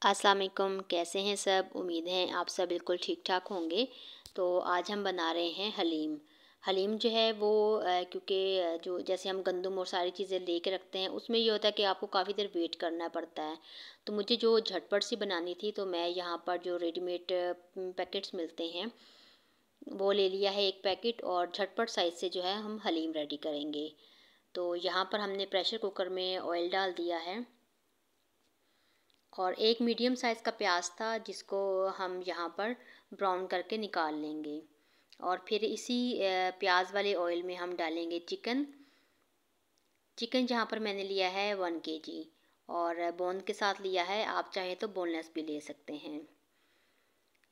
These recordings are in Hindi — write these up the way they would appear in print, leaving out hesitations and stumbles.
अस्सलाम वालेकुम, कैसे हैं सब। उम्मीद है आप सब बिल्कुल ठीक ठाक होंगे। तो आज हम बना रहे हैं हलीम। हलीम जो है वो क्योंकि जो जैसे हम गंदम और सारी चीज़ें लेके रखते हैं उसमें ये होता है कि आपको काफ़ी देर वेट करना पड़ता है। तो मुझे जो झटपट सी बनानी थी तो मैं यहाँ पर जो रेडीमेड पैकेट्स मिलते हैं वो ले लिया है एक पैकेट, और झटपट साइज़ से जो है हम हलीम रेडी करेंगे। तो यहाँ पर हमने प्रेशर कुकर में ऑयल डाल दिया है और एक मीडियम साइज़ का प्याज था जिसको हम यहाँ पर ब्राउन करके निकाल लेंगे। और फिर इसी प्याज वाले ऑयल में हम डालेंगे चिकन। चिकन जहाँ पर मैंने लिया है 1 kg, और बोन के साथ लिया है, आप चाहे तो बोनलेस भी ले सकते हैं।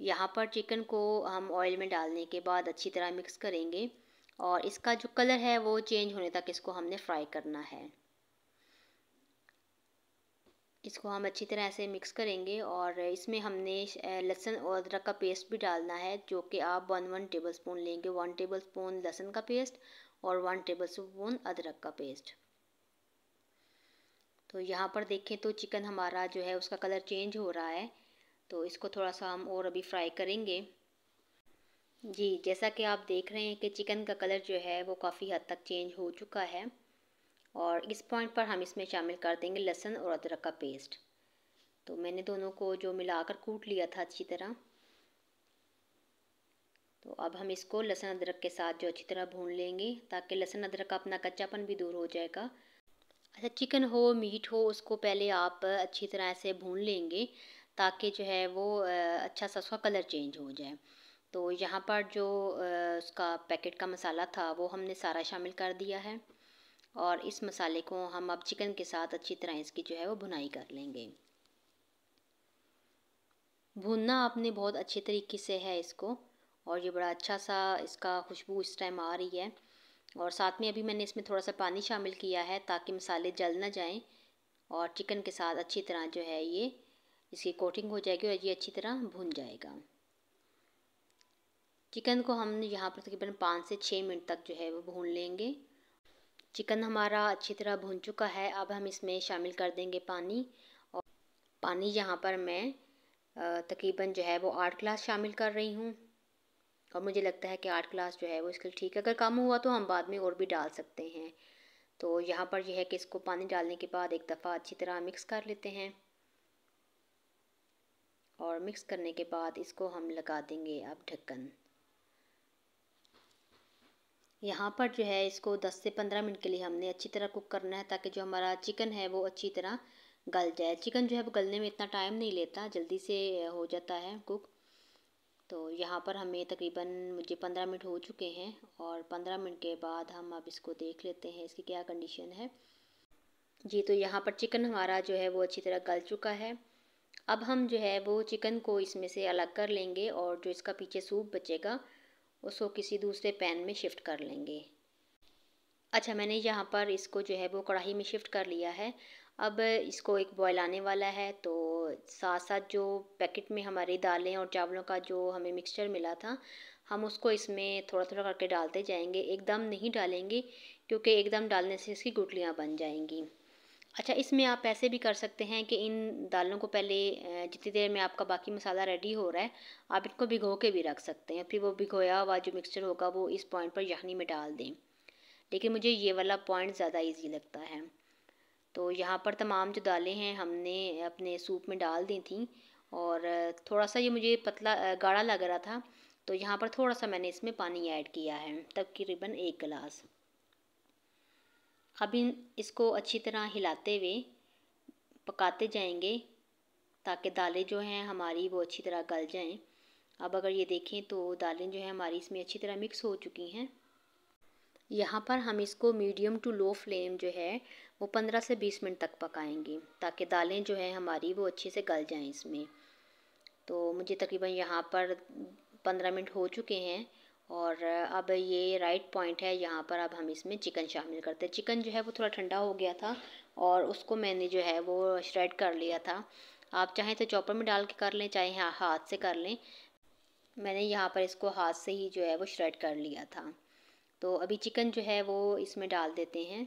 यहाँ पर चिकन को हम ऑयल में डालने के बाद अच्छी तरह मिक्स करेंगे, और इसका जो कलर है वो चेंज होने तक इसको हमने फ्राई करना है। इसको हम अच्छी तरह से मिक्स करेंगे, और इसमें हमने लहसुन और अदरक का पेस्ट भी डालना है, जो कि आप 1 टेबल स्पून लेंगे। 1 टेबल स्पून लहसुन का पेस्ट और 1 टेबल स्पून अदरक का पेस्ट। तो यहाँ पर देखें तो चिकन हमारा जो है उसका कलर चेंज हो रहा है, तो इसको थोड़ा सा हम और अभी फ्राई करेंगे। जी, जैसा कि आप देख रहे हैं कि चिकन का कलर जो है वो काफ़ी हद तक चेंज हो चुका है, और इस पॉइंट पर हम इसमें शामिल कर देंगे लहसुन और अदरक का पेस्ट। तो मैंने दोनों को जो मिलाकर कूट लिया था अच्छी तरह। तो अब हम इसको लहसुन अदरक के साथ जो अच्छी तरह भून लेंगे, ताकि लहसुन अदरक का अपना कच्चापन भी दूर हो जाएगा। अच्छा, चिकन हो मीट हो उसको पहले आप अच्छी तरह से भून लेंगे, ताकि जो है वो अच्छा सा उसका कलर चेंज हो जाए। तो यहाँ पर जो उसका पैकेट का मसाला था वो हमने सारा शामिल कर दिया है, और इस मसाले को हम अब चिकन के साथ अच्छी तरह इसकी जो है वो भुनाई कर लेंगे। भूनना आपने बहुत अच्छे तरीके से है इसको, और ये बड़ा अच्छा सा इसका खुशबू इस टाइम आ रही है। और साथ में अभी मैंने इसमें थोड़ा सा पानी शामिल किया है ताकि मसाले जल ना जाएं, और चिकन के साथ अच्छी तरह जो है ये इसकी कोटिंग हो जाएगी और ये अच्छी तरह भुन जाएगा। चिकन को हम यहाँ पर तकरीबन 5 से 6 मिनट तक जो है वो भून लेंगे। चिकन हमारा अच्छी तरह भुन चुका है। अब हम इसमें शामिल कर देंगे पानी। और पानी यहाँ पर मैं तकरीबन जो है वो 8 गिलास शामिल कर रही हूँ, और मुझे लगता है कि 8 गिलास जो है वो इसके लिए ठीक है। अगर कम हुआ तो हम बाद में और भी डाल सकते हैं। तो यहाँ पर यह है कि इसको पानी डालने के बाद एक दफ़ा अच्छी तरह मिक्स कर लेते हैं, और मिक्स करने के बाद इसको हम लगा देंगे अब ढक्कन। यहाँ पर जो है इसको 10 से 15 मिनट के लिए हमने अच्छी तरह कुक करना है, ताकि जो हमारा चिकन है वो अच्छी तरह गल जाए। चिकन जो है वो गलने में इतना टाइम नहीं लेता, जल्दी से हो जाता है कुक। तो यहाँ पर हमें तकरीबन मुझे 15 मिनट हो चुके हैं, और 15 मिनट के बाद हम अब इसको देख लेते हैं इसकी क्या कंडीशन है। जी, तो यहाँ पर चिकन हमारा जो है वो अच्छी तरह गल चुका है। अब हम जो है वो चिकन को इसमें से अलग कर लेंगे, और जो इसका पीछे सूप बचेगा उसको किसी दूसरे पैन में शिफ्ट कर लेंगे। अच्छा, मैंने यहाँ पर इसको जो है वो कढ़ाई में शिफ्ट कर लिया है। अब इसको एक बॉयल आने वाला है, तो साथ साथ जो पैकेट में हमारी दालें और चावलों का जो हमें मिक्सचर मिला था, हम उसको इसमें थोड़ा थोड़ा करके डालते जाएंगे। एकदम नहीं डालेंगे, क्योंकि एकदम डालने से इसकी गुठलियाँ बन जाएंगी। अच्छा, इसमें आप ऐसे भी कर सकते हैं कि इन दालों को पहले जितनी देर में आपका बाकी मसाला रेडी हो रहा है, आप इनको भिगो के भी रख सकते हैं। फिर वो भिगोया हुआ जो मिक्सचर होगा वो इस पॉइंट पर यखनी में डाल दें। लेकिन मुझे ये वाला पॉइंट ज़्यादा इजी लगता है। तो यहाँ पर तमाम जो दालें हैं हमने अपने सूप में डाल दी थी, और थोड़ा सा ये मुझे पतला गाढ़ा लग रहा था, तो यहाँ पर थोड़ा सा मैंने इसमें पानी ऐड किया है, तकरीबन 1 गिलास। अब इसको अच्छी तरह हिलाते हुए पकाते जाएंगे, ताकि दालें जो हैं हमारी वो अच्छी तरह गल जाएं। अब अगर ये देखें तो दालें जो हैं हमारी इसमें अच्छी तरह मिक्स हो चुकी हैं। यहाँ पर हम इसको मीडियम टू लो फ्लेम जो है वो 15 से 20 मिनट तक पकाएंगे, ताकि दालें जो हैं हमारी वो अच्छे से गल जाएं इसमें। तो मुझे तकरीबन यहाँ पर 15 मिनट हो चुके हैं, और अब ये राइट पॉइंट है। यहाँ पर अब हम इसमें चिकन शामिल करते हैं। चिकन जो है वो थोड़ा ठंडा हो गया था, और उसको मैंने जो है वो श्रेड कर लिया था। आप चाहें तो चॉपर में डाल के कर लें, चाहे हाथ से कर लें। मैंने यहाँ पर इसको हाथ से ही जो है वो श्रेड कर लिया था। तो अभी चिकन जो है वो इसमें डाल देते हैं,